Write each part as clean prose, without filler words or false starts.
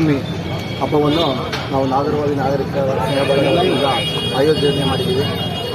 ರಾಮನವಮಿ ಹಬ್ಬವನ್ನು ನಾವು ನಾಗರವಾದಿ ನಾಗರಿಕ ಸ್ನೇಹಗಳನ್ನೆಲ್ಲ ಈಗ ಆಯೋಜನೆ ಮಾಡಿದ್ದೀವಿ.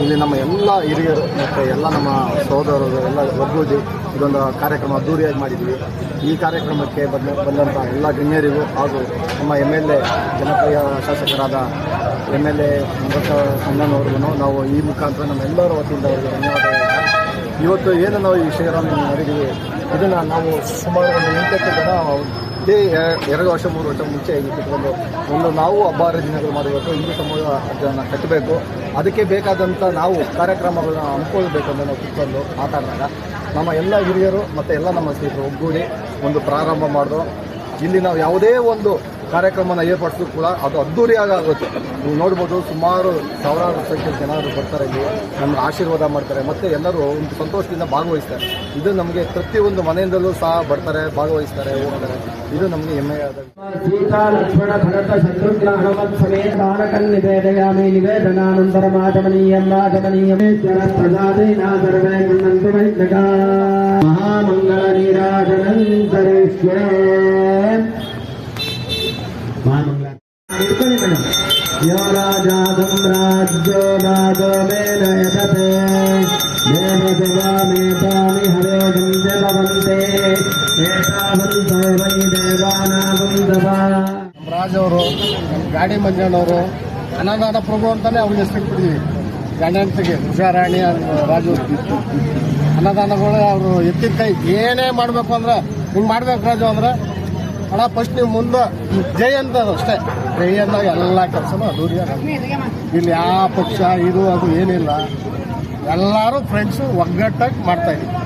ಇಲ್ಲಿ ನಮ್ಮ ಎಲ್ಲ ಹಿರಿಯರು ಮತ್ತು ಎಲ್ಲ ನಮ್ಮ ಸಹೋದರರು ಎಲ್ಲ ಒಗ್ಗೂಡಿ ಇದೊಂದು ಕಾರ್ಯಕ್ರಮ ಅದ್ದೂರಿಯಾಗಿ ಮಾಡಿದ್ವಿ. ಈ ಕಾರ್ಯಕ್ರಮಕ್ಕೆ ಬಂದಂಥ ಎಲ್ಲ ಗಣ್ಯರಿಗೂ ಹಾಗೂ ನಮ್ಮ MLA ಜನಪ್ರಿಯ ಶಾಸಕರಾದ MLA ಅಣ್ಣನವ್ರಿಗೂ ನಾವು ಈ ಮುಖಾಂತರ ನಮ್ಮೆಲ್ಲರ ವತಿಯಿಂದ ಅವರಿಗೆ ಧನ್ಯವಾದ. ಇವತ್ತು ಏನು ನಾವು ಈ ಶ್ರೀರಾಮನವಮಿ ಮಾಡಿದ್ದೀವಿ, ಇದನ್ನು ನಾವು ಸುಮಾರು ಒಂದು 8 ಜನ ಇದೇ 2 ವರ್ಷ 3 ವರ್ಷ ಮುಂಚೆ ಕಿತ್ಕೊಂಡು ನಾವು ಹಬ್ಬ ಹರಿದಿನಗಳು ಮಾಡಬೇಕು, ಹಿಂದೂ ಸಮಾಜವನ್ನು ಕಟ್ಟಬೇಕು, ಅದಕ್ಕೆ ಬೇಕಾದಂಥ ನಾವು ಕಾರ್ಯಕ್ರಮಗಳನ್ನ ಹಮ್ಮಿಕೊಳ್ಬೇಕು ಅಂತ ನಾವು ಕಿತ್ಕೊಂಡು ಮಾತಾಡಿದಾಗ ನಮ್ಮ ಎಲ್ಲ ಹಿರಿಯರು ಮತ್ತು ಎಲ್ಲ ನಮ್ಮ ಸ್ನೇಹಿತರು ಒಗ್ಗೂಡಿ ಒಂದು ಪ್ರಾರಂಭ ಮಾಡಿದ್ರು. ಇಲ್ಲಿ ನಾವು ಯಾವುದೇ ಒಂದು ಕಾರ್ಯಕ್ರಮನ ಏರ್ಪಡಿಸಿದ್ರು ಕೂಡ ಅದು ಅದ್ದೂರಿಯಾಗಿ ಆಗುತ್ತೆ. ನೀವು ನೋಡ್ಬೋದು, ಸುಮಾರು ಸಾವಿರಾರು ಸಂಖ್ಯೆ ಜನರು ಬರ್ತಾರೆ, ಇಲ್ಲಿ ನಮ್ಗೆ ಆಶೀರ್ವಾದ ಮಾಡ್ತಾರೆ ಮತ್ತು ಎಲ್ಲರೂ ಒಂದು ಸಂತೋಷದಿಂದ ಭಾಗವಹಿಸ್ತಾರೆ. ಇದು ನಮಗೆ ಪ್ರತಿಯೊಂದು ಮನೆಯಿಂದಲೂ ಸಹ ಬರ್ತಾರೆ, ಭಾಗವಹಿಸ್ತಾರೆ, ಹೋಗ್ತಾರೆ. ಇದು ನಮಗೆ ಹೆಮ್ಮೆಯಾದ. ಸೀತಾ ಲಕ್ಷ್ಮಣ ಭರತ ಶತ್ರುಘ್ನ ಹನುಮತ್ ಸಮೇತ ಬಾಲಕನ್ ನಿವೇದಯಾಮಿ ನಿವೇದನಾನಂತರ ಮಾಧವನೀಯಂ ಪ್ರಸಾದೇನ ಸರ್ವೇ ಗೃಹಂತು ವೈದ್ಯಕ ಮಹಾಮಂಗಳ ನೀರಾಜನಂತರೇಶ್ವರ यो राजा सम्राज्यो राजो मेन यजते देवदेवामेतानि हरे गन्धवन्ते एतावन्तो वै देवानागुन्दवा. ರಾಜವರು, ಗಾಡಿ ಮಂಜಣ್ಣವರು, ಅನ್ನದಾನ ಪ್ರಭು ಅಂತಾನೆ ಅವ್ರಿಗೆ ಹೆಸರಿಟ್ಟಿದ್ದೀವಿ. ಗಂಡಂತಿಗೆ ಉಷಾರಾಣಿ ರಾಜು ಅನ್ನದಾನಗಳು ಅವರು ಎತ್ತಿದ ಕೈ ಏನೇ ಮಾಡಬೇಕು ಅಂದ್ರೆ ಹಿಂಗೆ ಮಾಡ್ಬೇಕು ರಾಜು ಅಂದ್ರೆ ಅಣ್ಣ ಫಸ್ಟ್ ನೀವು ಮುಂದೆ ಜೈ ಅಂತ ಅಷ್ಟೇ. ಜೈ ಅಂದಾಗ ಎಲ್ಲ ಕೆಲಸನೂ ಅದ್ದೂರಿಯಾಗಿ. ಇಲ್ಲಿ ಯಾವ ಪಕ್ಷ ಇದು ಅದು ಏನಿಲ್ಲ, ಎಲ್ಲರೂ ಫ್ರೆಂಡ್ಸು ಒಗ್ಗಟ್ಟಾಗಿ ಮಾಡ್ತಾ ಇದ್ದೀವಿ.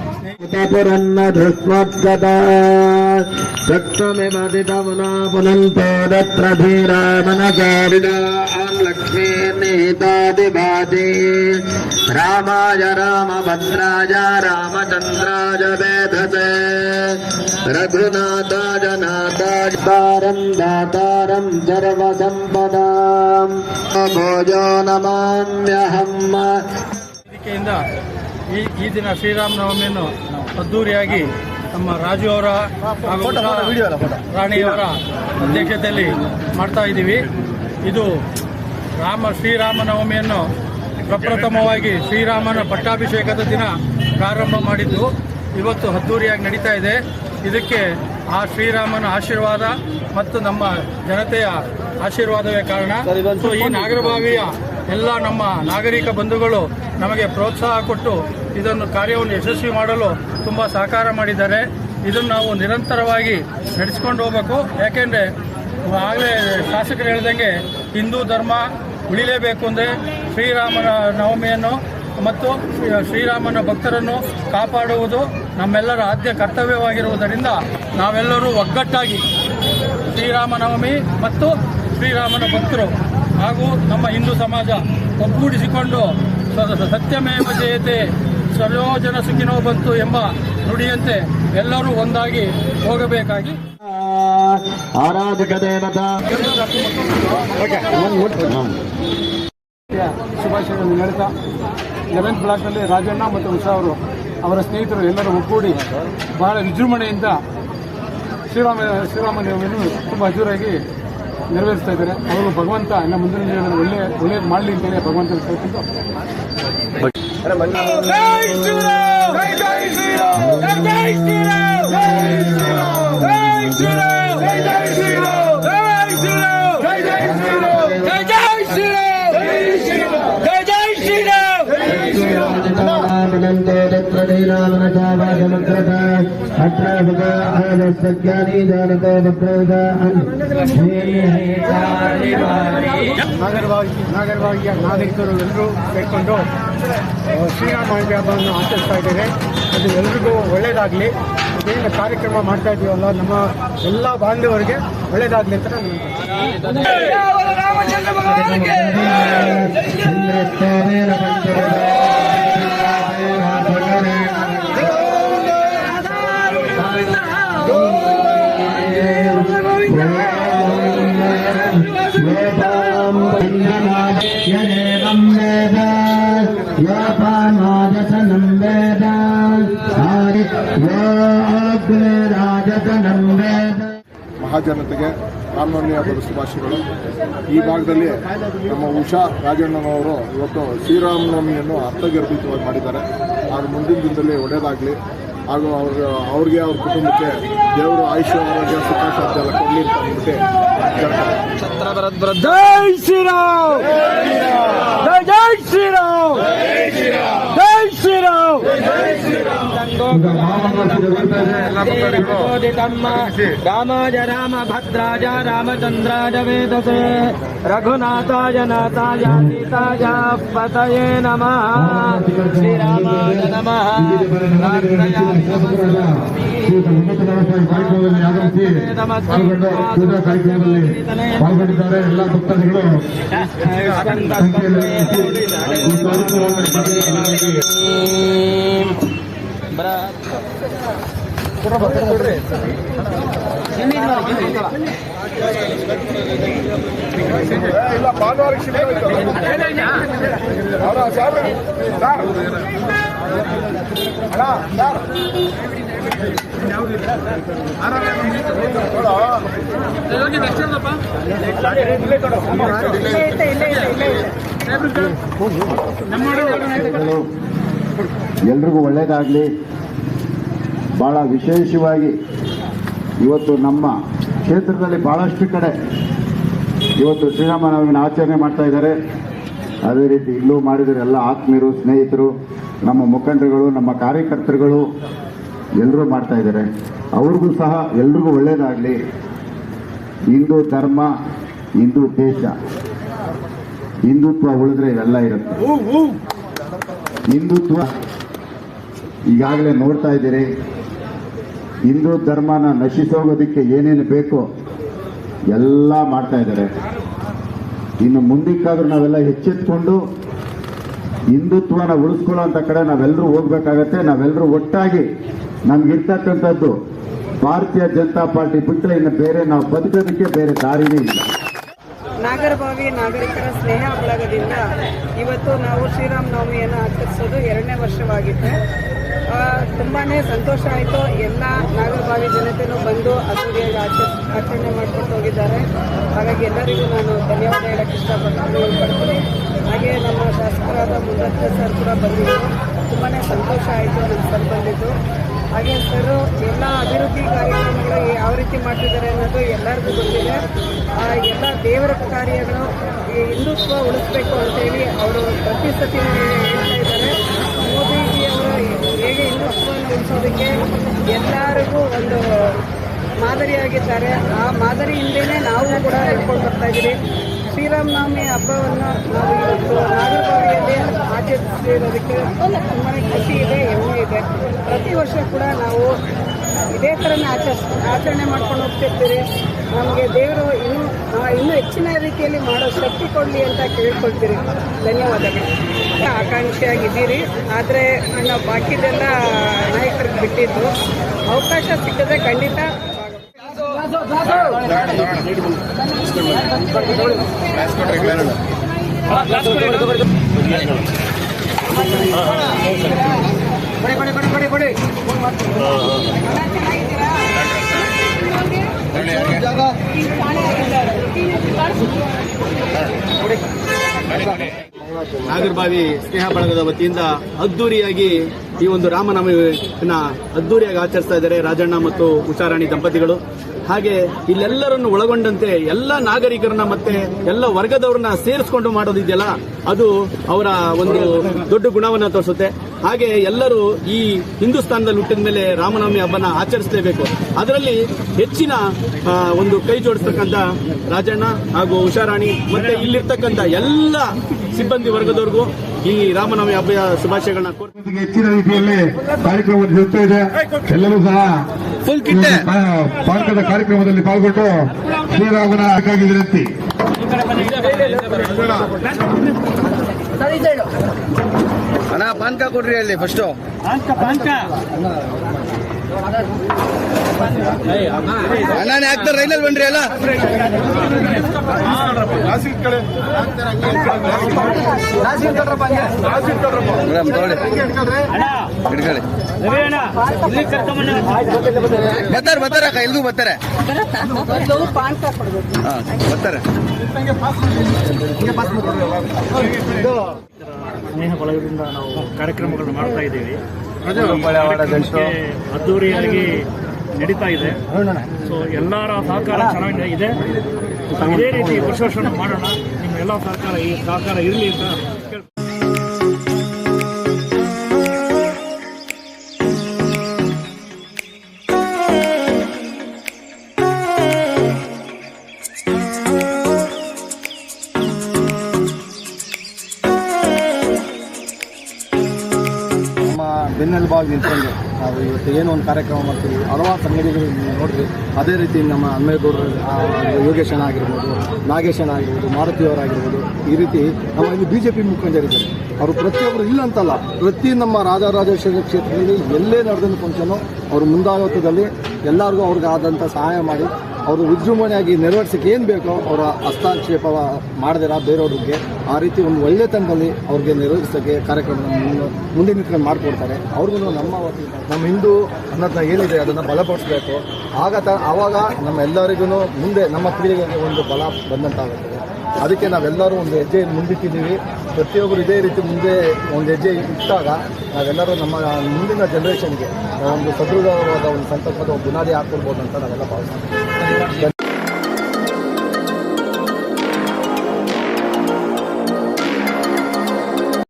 ಪುರನ್ನ ಧೃಷ್ಮೋದ್ಗತ ಚಕ್ಷುಮಿಮದಿತಮುನಾ ಪುನಂತೋ ತತ್ರ ಧೀರಾಮನಚಾರಿಣ ಲಕ್ಷ್ಮೀ ನಿಹಿತಾದಿಭಾತಿ ರಾಮಾಯ ರಾಮಭದ್ರಾಯ ರಾಮಚಂದ್ರಾಯ ವೇಧಸೆ ರಘುನಾಥಾಯ ನಾಥಾಯ ತಾರಂ ದಾತಾರಂ ಸರ್ವಸಂಪದಾಂ ಭೋಜೋ ನಮಾಮ್ಯಹಂ. ಈ ದಿನ ಶ್ರೀರಾಮನವಮಿಯನ್ನು ಅದ್ದೂರಿಯಾಗಿ ನಮ್ಮ ರಾಜು ಅವರ ಹಾಗೂ ರಾಣಿಯವರ ಅಧ್ಯಕ್ಷತೆಯಲ್ಲಿ ಮಾಡ್ತಾ ಇದ್ದೀವಿ. ಇದು ಶ್ರೀರಾಮನವಮಿಯನ್ನು ಪ್ರಪ್ರಥಮವಾಗಿ ಶ್ರೀರಾಮನ ಪಟ್ಟಾಭಿಷೇಕದ ದಿನ ಪ್ರಾರಂಭ ಮಾಡಿದ್ದು ಇವತ್ತು ಅದ್ದೂರಿಯಾಗಿ ನಡೀತಾ ಇದೆ. ಇದಕ್ಕೆ ಆ ಶ್ರೀರಾಮನ ಆಶೀರ್ವಾದ ಮತ್ತು ನಮ್ಮ ಜನತೆಯ ಆಶೀರ್ವಾದವೇ ಕಾರಣ. ಸೊ ಈ ನಾಗರಭಾವಿಯ ಎಲ್ಲ ನಮ್ಮ ನಾಗರಿಕ ಬಂಧುಗಳು ನಮಗೆ ಪ್ರೋತ್ಸಾಹ ಕೊಟ್ಟು ಇದನ್ನು ಕಾರ್ಯವನ್ನು ಯಶಸ್ವಿ ಮಾಡಲು ತುಂಬ ಸಹಕಾರ ಮಾಡಿದ್ದಾರೆ. ಇದನ್ನು ನಾವು ನಿರಂತರವಾಗಿ ನಡೆಸ್ಕೊಂಡು ಹೋಗಬೇಕು. ಯಾಕೆಂದರೆ ಆಗಲೇ ಶಾಸಕರು ಹೇಳ್ದಂಗೆ ಹಿಂದೂ ಧರ್ಮ ಉಳಿಲೇಬೇಕು ಅಂದರೆ ಶ್ರೀರಾಮನ ನವಮಿಯನ್ನು ಮತ್ತು ಶ್ರೀರಾಮನ ಭಕ್ತರನ್ನು ಕಾಪಾಡುವುದು ನಮ್ಮೆಲ್ಲರ ಆದ್ಯ ಕರ್ತವ್ಯವಾಗಿರುವುದರಿಂದ ನಾವೆಲ್ಲರೂ ಒಗ್ಗಟ್ಟಾಗಿ ಶ್ರೀರಾಮನವಮಿ ಮತ್ತು ಶ್ರೀರಾಮನ ಭಕ್ತರು ಹಾಗೂ ನಮ್ಮ ಹಿಂದೂ ಸಮಾಜ ಒಗ್ಗೂಡಿಸಿಕೊಂಡು ಸತ್ಯಮೇವ ಜಯತೆ ಸರ್ವೋಜನ ಸುಖಿನೋ ಬಂತು ಎಂಬ ನುಡಿಯಂತೆ ಎಲ್ಲರೂ ಒಂದಾಗಿ ಹೋಗಬೇಕಾಗಿ ಆರಾಧಕ ದೇವತಾ ಶುಭಾಶಯಗಳನ್ನು ಹೇಳ್ತಾ 11th ಬ್ಲಾಕ್ನಲ್ಲಿ ರಾಜಣ್ಣ ಮತ್ತು ಉಷಾ ಅವರ ಸ್ನೇಹಿತರು ಎಲ್ಲರೂ ಒಗ್ಗೂಡಿ ಬಹಳ ವಿಜೃಂಭಣೆಯಿಂದ ಶ್ರೀರಾಮನವಮಿಯನ್ನು ತುಂಬ ಅದ್ದೂರಿಯಾಗಿ ನೆರವೇರಿಸ್ತಾ ಇದ್ದಾರೆ. ಅವರು ಭಗವಂತ ಇನ್ನು ಮುಂದಿನ ದಿನಗಳಲ್ಲಿ ಒಳ್ಳೆಯದು ಮಾಡಲಿ ಅಂತೇಳಿ ಭಗವಂತನ ಕೇಳ್ಕೊಂಡು ನಾಗರಭಾವಿಯ ನಾಗರಿಕರು ಎಲ್ಲರೂ ಸೇರಿಕೊಂಡು ಶ್ರೀರಾಮನವಮಿ ಹಬ್ಬವನ್ನು ಆಚರಿಸ್ತಾ ಇದ್ದಾರೆ. ಅದು ಎಲ್ರಿಗೂ ಒಳ್ಳೆಯದಾಗಲಿ. ಇದೇನು ಕಾರ್ಯಕ್ರಮ ಮಾಡ್ತಾ ಇದ್ದೀವಲ್ಲ, ನಮ್ಮ ಎಲ್ಲ ಬಾಂಧವರಿಗೆ ಒಳ್ಳೆಯದಾಗಲಿ ಅಂತ ಮಹಾಜನತೆಗೆ ರಾಮನವಮಿ ಹಬ್ಬದ ಶುಭಾಶಯಗಳು. ಈ ಭಾಗದಲ್ಲಿ ನಮ್ಮ ಉಷಾ ರಾಜಣ್ಣನವರು ಇವತ್ತು ಶ್ರೀರಾಮನವಮಿಯನ್ನು ಅರ್ಥಗರ್ಭಿತವಾಗಿ ಮಾಡಿದ್ದಾರೆ. ಅದು ಮುಂದಿನ ದಿನದಲ್ಲಿ ಒಳ್ಳೆಯದಾಗಲಿ ಹಾಗೂ ಅವ್ರಿಗೆ ಅವ್ರ ಕುಟುಂಬಕ್ಕೆ ದೇವರು ಆಯುಷ್ಯ ಆರೋಗ್ಯ ಸುಖ ಶಾಂತಿ ಎಲ್ಲ ಕೊಡಲಿ ಅಂತ ಅಂದ್ಬಿಟ್ಟು ಜೈ ಶ್ರೀರಾಮ್, ಜೈ ಶ್ರೀರಾಮ್, ಜೈ ಶ್ರೀರಾಮ್. ರಾಮಾಯ ರಾಮ ಭದ್ರಾಯ ರಾಮಚಂದ್ರಾಯ ವೇದಸೆ ರಘುನಾಥಾಯ ನಾಥಾಯ ಸೀತಾಯ ಪತಯೇ ನಮಃ. ಶ್ರೀರಾಮಾಯ ನಮಃ. ಪಾಲ್ಗೊಂಡಿದ್ದಾರೆ ಎಲ್ಲ ಭಕ್ತಾದಿಗಳು. ಇಲ್ಲ ಭಾನುವಾರ ಎಲ್ರಿಗೂ ಒಳ್ಳೆಯದಾಗಲಿ. ಭಾಳ ವಿಶೇಷವಾಗಿ ಇವತ್ತು ನಮ್ಮ ಕ್ಷೇತ್ರದಲ್ಲಿ ಭಾಳಷ್ಟು ಕಡೆ ಇವತ್ತು ಶ್ರೀರಾಮನವಮಿನ ಆಚರಣೆ ಮಾಡ್ತಾ ಇದ್ದಾರೆ. ಅದೇ ರೀತಿ ಇಲ್ಲೂ ಮಾಡಿದರೆ ಎಲ್ಲ ಆತ್ಮೀಯರು, ಸ್ನೇಹಿತರು, ನಮ್ಮ ಮುಖಂಡರುಗಳು, ನಮ್ಮ ಕಾರ್ಯಕರ್ತರುಗಳು ಎಲ್ಲರೂ ಮಾಡ್ತಾ ಇದ್ದಾರೆ. ಅವ್ರಿಗೂ ಸಹ ಎಲ್ರಿಗೂ ಒಳ್ಳೆಯದಾಗಲಿ. ಹಿಂದೂ ಧರ್ಮ, ಹಿಂದೂ ದೇಶ, ಹಿಂದುತ್ವ ಉಳಿದ್ರೆ ಇವೆಲ್ಲ ಇರುತ್ತೆ. ಹಿಂದುತ್ವ ಈಗಾಗಲೇ ನೋಡ್ತಾ ಇದ್ದೀರಿ. ಹಿಂದೂ ಧರ್ಮನ ನಶಿಸೋಗೋದಕ್ಕೆ ಏನೇನು ಬೇಕೋ ಎಲ್ಲ ಮಾಡ್ತಾ ಇದ್ದಾರೆ. ಇನ್ನು ಮುಂದಕ್ಕಾದ್ರೂ ನಾವೆಲ್ಲ ಎಚ್ಚೆತ್ಕೊಂಡು ಹಿಂದುತ್ವನ ಉಳಿಸ್ಕೊಳ್ಳೋಂಥ ಕಡೆ ನಾವೆಲ್ಲರೂ ಹೋಗ್ಬೇಕಾಗತ್ತೆ. ನಾವೆಲ್ಲರೂ ಒಟ್ಟಾಗಿ ನಮ್ಗಿರ್ತಕ್ಕಂಥದ್ದು ಭಾರತೀಯ ಜನತಾ ಪಾರ್ಟಿ ಬಿಟ್ಟರೆ ಇನ್ನು ಬೇರೆ ನಾವು ಬದುಕೋದಕ್ಕೆ ಬೇರೆ ದಾರಿನೇ ಇಲ್ಲ. ನಾಗರಭಾವಿ ನಾಗರಿಕರ ಸ್ನೇಹ ಬಳಗದಿಂದ ಇವತ್ತು ನಾವು ಶ್ರೀರಾಮನವಮಿಯನ್ನು ಆಚರಿಸೋದು 2ನೇ ವರ್ಷವಾಗಿದೆ. ತುಂಬಾ ಸಂತೋಷ ಆಯಿತು. ಎಲ್ಲ ನಾಗರಭಾವಿ ಜನತೆಯೂ ಬಂದು ಅದ್ದೂರಿಯಾಗಿ ಆಚರಣೆ ಮಾಡ್ಕೊಂಡು ಹೋಗಿದ್ದಾರೆ. ಹಾಗಾಗಿ ಎಲ್ಲರಿಗೂ ನಾನು ಧನ್ಯವಾದ ಹೇಳಕ್ಕೆ ಇಷ್ಟಪಡ್ತೀನಿ. ಹಾಗೆ ನಮ್ಮ ಶಾಸಕರಾದ ಮುದ್ದತ್ತ ಸರ್ ಕೂಡ ಬಂದಿದ್ದು ತುಂಬಾ ಸಂತೋಷ ಆಯಿತು ನಮ್ಮ ಸರ್ ಬಂದಿದ್ದು. ಹಾಗೆ ಸರ್ ಎಲ್ಲ ಅಭಿವೃದ್ಧಿ ಕಾರ್ಯಕ್ರಮಗಳು ಯಾವ ರೀತಿ ಮಾಡ್ತಿದ್ದಾರೆ ಅನ್ನೋದು ಎಲ್ಲರಿಗೂ ಗೊತ್ತಿದೆ. ಎಲ್ಲ ದೇವರ ಕಾರ್ಯಗಳು ಹಿಂದುತ್ವ ಉಳಿಸ್ಬೇಕು ಅಂತೇಳಿ ಅವರು ಪ್ರತಿ ಸತಿ ಹೇಳ್ತಾ ಇದ್ದಾರೆ. ಮೋದಿಜಿಯವರು ಹೇಗೆ ಹಿಂದುತ್ವವನ್ನು ಉಳಿಸೋದಕ್ಕೆ ಎಲ್ಲರಿಗೂ ಒಂದು ಮಾದರಿಯಾಗಿದ್ದಾರೆ. ಆ ಮಾದರಿ ಹಿಂದೆಯೇ ನಾವು ಕೂಡ ಹೇಳ್ಕೊಂಡು ಬರ್ತಾ ಇದ್ದೀವಿ. ಶ್ರೀರಾಮನವಮಿ ಹಬ್ಬವನ್ನು ನಾವು ಇವತ್ತು ನಾಗರಭಾವಿಯಲ್ಲಿ ಆಚರಿಸಿರೋದಕ್ಕೆ ತುಂಬಾ ಖುಷಿ ಇದೆ, ಹೆಮ್ಮೆ ಇದೆ. ಪ್ರತಿ ವರ್ಷ ಕೂಡ ನಾವು ಇದೇ ಥರನೇ ಆಚರಣೆ ಮಾಡ್ಕೊಂಡು ಹೋಗ್ತಿರ್ತೀವಿ. ನಮಗೆ ದೇವರು ಇನ್ನೂ ಹೆಚ್ಚಿನ ರೀತಿಯಲ್ಲಿ ಮಾಡೋ ಶಕ್ತಿ ಕೊಡಲಿ ಅಂತ ಕೇಳ್ಕೊಳ್ತೀರಿ. ಧನ್ಯವಾದಗಳು. ಆಕಾಂಕ್ಷಿಯಾಗಿದ್ದೀರಿ, ಆದರೆ ನಾವು ಬಾಕಿದೆಲ್ಲ ನಾಯಕರಿಗೆ ಬಿಟ್ಟಿದ್ದು. ಅವಕಾಶ ಸಿಕ್ಕದೆ ಖಂಡಿತ ನಾಗರಭಾವಿ ಸ್ನೇಹ ಬಳಗದ ವತಿಯಿಂದ ಅದ್ದೂರಿಯಾಗಿ ಈ ಒಂದು ರಾಮನವಮಿನ ಅದ್ದೂರಿಯಾಗಿ ಆಚರಿಸ್ತಾ ಇದ್ದಾರೆ ರಾಜಣ್ಣ ಮತ್ತು ಉಷಾರಾಣಿ ದಂಪತಿಗಳು. ಹಾಗೆ ಇಲ್ಲೆಲ್ಲರನ್ನು ಒಳಗೊಂಡಂತೆ ಎಲ್ಲ ನಾಗರಿಕರನ್ನ ಮತ್ತೆ ಎಲ್ಲ ವರ್ಗದವ್ರನ್ನ ಸೇರಿಸ್ಕೊಂಡು ಮಾಡೋದಿದೆಯಲ್ಲ, ಅದು ಅವರ ಒಂದು ದೊಡ್ಡ ಗುಣವನ್ನ ತೋರಿಸುತ್ತೆ. ಹಾಗೆ ಎಲ್ಲರೂ ಈ ಹಿಂದೂಸ್ತಾನದಲ್ಲಿ ಹುಟ್ಟಿದ ಮೇಲೆ ರಾಮನವಮಿ ಹಬ್ಬನ ಆಚರಿಸಲೇಬೇಕು. ಅದರಲ್ಲಿ ಹೆಚ್ಚಿನ ಒಂದು ಕೈ ಜೋಡಿಸ್ತಕ್ಕಂಥ ರಾಜಣ್ಣ ಹಾಗೂ ಉಷಾರಾಣಿ ಮತ್ತೆ ಇಲ್ಲಿರ್ತಕ್ಕಂಥ ಎಲ್ಲ ಸಿಬ್ಬಂದಿ ವರ್ಗದವರೆಗೂ ಈ ರಾಮನವಮಿ ಹಬ್ಬದ ಶುಭಾಶಯಗಳನ್ನ ಕೋರ್ತೀನಿ. ಹೆಚ್ಚಿನ ರೀತಿಯಲ್ಲಿ ಕಾರ್ಯಕ್ರಮ ಜರುಗ್ತಾ ಇದೆ. ಎಲ್ಲರೂ ಸಹ ಪಾನಕದ ಕಾರ್ಯಕ್ರಮದಲ್ಲಿ ಪಾಲ್ಗೊಂಡು ಶ್ರೀರಾಮನ ಬೇಕಾಗಿದ್ರಂತೆ. ಅಣ್ಣ ಪಾನಕ ಕೊಡ್ರಿ ಅಲ್ಲಿ ಫಸ್ಟ್. ಅಣ್ಣನೇ ಆಗ್ತಾರೆ ರೈಲಲ್ಲಿ ಬನ್ರಿ ಎಲ್ಲ ಬರ್ತಾರೆ ಅಕ್ಕ ಎಲ್ಗೂ ಬರ್ತಾರೆ ಪಾನ್ ಕಾರ್ಡ್ ಕೊಡ್ಬೇಕು. ಬರ್ತಾರೆ ಸ್ನೇಹ ಬಳಗದಿಂದ ನಾವು ಕಾರ್ಯಕ್ರಮಗಳನ್ನು ಮಾಡ್ತಾ ಇದ್ದೀವಿ. ಅದ್ದೂರಿಯಾಗಿ ನಡೀತಾ ಇದೆ. ಸೊ ಎಲ್ಲರ ಸಹಕಾರ ಚೆನ್ನಾಗಿದೆ ಇದೆ. ಇದೇ ರೀತಿ ವರ್ಷ ಮಾಡೋಣ. ನಿಮ್ಮ ಎಲ್ಲ ಸಹಕಾರ ಇರಲಿ ಅಂತ ಕೇಳ್ತೀನಿ. ಬೆನ್ನೆಲುಬಾಗಿ ನಿಂತ್ಕೊಂಡು ನಾವು ಇವತ್ತು ಏನೋ ಒಂದು ಕಾರ್ಯಕ್ರಮ ಮಾಡ್ತೀವಿ. ಹಲವಾರು ಸಂಘಟನೆಗಳು ನೋಡಿದ್ರಿ. ಅದೇ ರೀತಿ ನಮ್ಮ ಅನ್ಮೇಗೌಡರು, ಯೋಗೇಶ್ ಅಣ್ಣ ಆಗಿರ್ಬೋದು, ನಾಗೇಶ್ ಅಣ್ಣ ಆಗಿರ್ಬೋದು, ಮಾರುತಿಯವರಾಗಿರ್ಬೋದು, ಈ ರೀತಿ ನಮ್ಮ ಇಲ್ಲಿ BJP ಮುಖಂಡರಿದ್ದಾರೆ. ಅವರು ಪ್ರತಿಯೊಬ್ಬರು ಇಲ್ಲ ಅಂತಲ್ಲ, ಪ್ರತಿ ನಮ್ಮ ರಾಜರಾಜೇಶ್ವರಿ ಕ್ಷೇತ್ರದಲ್ಲಿ ಎಲ್ಲೇ ನಡೆದ ಫಂಕ್ಷನು ಅವರು ಮುಂದಾಳತ್ವದಲ್ಲಿ ಎಲ್ಲರಿಗೂ ಅವ್ರಿಗೆ ಆದಂಥ ಸಹಾಯ ಮಾಡಿ ಅವರು ವಿಜೃಂಭಣೆಯಾಗಿ ನೆರವೇರಿಸಕ್ಕೆ ಏನು ಬೇಕೋ ಅವರ ಹಸ್ತಕ್ಷೇಪ ಮಾಡದಿರ ಬೇರೆಯವ್ರಿಗೆ ಆ ರೀತಿ ಒಂದು ಒಳ್ಳೆತನದಲ್ಲಿ ಅವ್ರಿಗೆ ನೆರವೇರಿಸೋಕ್ಕೆ ಕಾರ್ಯಕ್ರಮ ಮುಂದೆ ನಿಂತ್ಕೊಂಡು ಮಾಡಿಕೊಡ್ತಾರೆ. ಅವ್ರಿಗೂ ನಮ್ಮ ಹಿಂದೂ ಅನ್ನೋದನ್ನ ಏನಿದೆ ಅದನ್ನು ಬಲಪಡಿಸಬೇಕು. ಆವಾಗ ನಮ್ಮೆಲ್ಲರಿಗೂ ಮುಂದೆ ನಮ್ಮ ಪೀಳಿಗೆಗೆ ಒಂದು ಬಲ ಬಂದಂತಾಗುತ್ತದೆ. ಅದಕ್ಕೆ ನಾವೆಲ್ಲರೂ ಒಂದು ಹೆಜ್ಜೆ ಮುಂದಿಟ್ಟಿದ್ದೀವಿ. ಪ್ರತಿಯೊಬ್ಬರು ಇದೇ ರೀತಿ ಮುಂದೆ ಒಂದು ಹೆಜ್ಜೆ ಇಟ್ಟಾಗ ನಾವೆಲ್ಲರೂ ನಮ್ಮ ಮುಂದಿನ ಜನ್ರೇಷನ್ಗೆ ಒಂದು ಸದೃಢವಾದ ಒಂದು ಸಂಕಲ್ಪದ ಬುನಾದಿ ಹಾಕ್ಕೊಳ್ಬೋದು ಅಂತ ನಾವೆಲ್ಲ ಭಾವಿಸ್ತೀವಿ.